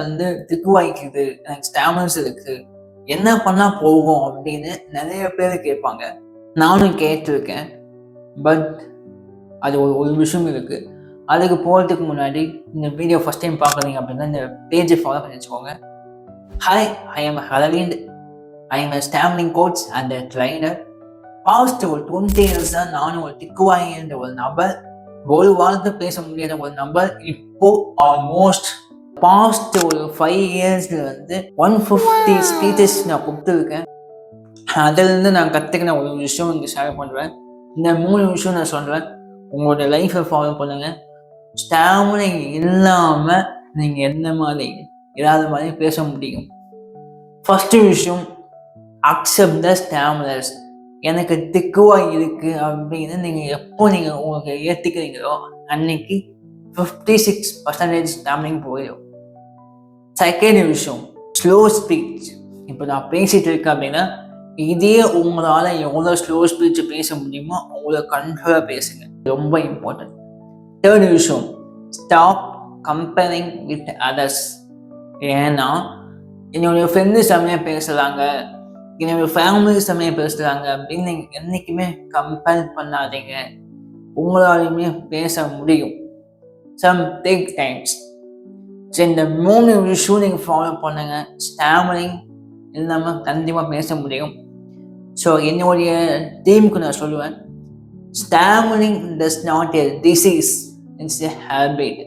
வந்து திக்குவாய்க்குது, எனக்கு ஸ்டாமர்ஸ் இருக்கு, என்ன பண்ணா போகும் அப்படின்னு நிறைய பேர் கேட்பாங்க. நானும் கேட்டிருக்கேன். பட் அது ஒரு விஷயம் இருக்கு. அதுக்கு போகிறதுக்கு முன்னாடி இந்த வீடியோ ஃபர்ஸ்ட் டைம் பார்க்குறீங்க அப்படின்னா இந்த பேஜை ஃபாலோ பண்ணி வச்சுக்கோங்க. Hi, I am Aravind. I am stammering coach and trainer. Past ஒரு 20 இயர்ஸ் தான் நானும் ஒரு திக்குவாய் என்ற ஒரு நபர், ஒரு வார்த்தை பேச முடியாத ஒரு நபர். இப்போ ஆல்மோஸ்ட் பாஸ்ட் ஒரு 5 இயர்ஸ்ல வந்து 150 ஸ்பீச்சஸ் நான் கொடுத்துருக்கேன். அதிலிருந்து நான் கற்றுக்கின ஒரு விஷயம் இங்கே ஷேர் பண்ணுறேன். இந்த 3 விஷயம் நான் சொல்கிறேன். உங்களோட லைஃப்பை ஃபாலோ பண்ணுங்க. ஸ்டாமரிங் இல்லாமல் நீங்கள் எந்த மாதிரி ஏதாவது மாதிரி பேச முடியும். ஃபர்ஸ்ட் விஷயம், அக்செப்ட் த ஸ்டாமரர்ஸ். எனக்கு திக்குவாய் இருக்கு அப்படின்னு நீங்கள் எப்போ நீங்கள் உங்களுக்கு ஏற்றுக்கிறீங்களோ அன்னைக்கு 56% ஸ்டாமரிங் போயிடும். செகண்ட் விஷயம், ஸ்லோ ஸ்பீச். இப்போ நான் பேசிட்டு இருக்கேன் அப்படின்னா இதே உங்களால் எவ்வளோ ஸ்லோ ஸ்பீச் பேச முடியுமோ அவ்வளோ கண்ட்ரோலாக பேசுங்க, ரொம்ப இம்பார்ட்டன்ட். தேர்ட் விஷயம், ஸ்டாப் கம்பேரிங் வித் அதர்ஸ். ஏன்னா என்னுடைய ஃப்ரெண்டு செம்மையாக பேசுகிறாங்க, என்னுடைய ஃபேமிலி செம்மையாக பேசுகிறாங்க அப்படின்னு நீங்கள் என்றைக்குமே கம்பேர் பண்ணாதீங்க. உங்களாலையுமே பேச முடியும். Some take times. ஸோ இந்த 3 விஷயம் நீங்கள் ஃபாலோ பண்ணுங்க, ஸ்டாமரிங் இல்லாமல் கண்டிப்பாக பேச முடியும். ஸோ என்னுடைய டீமுக்கு நான் சொல்லுவேன், stammering does not a disease, it's a habit.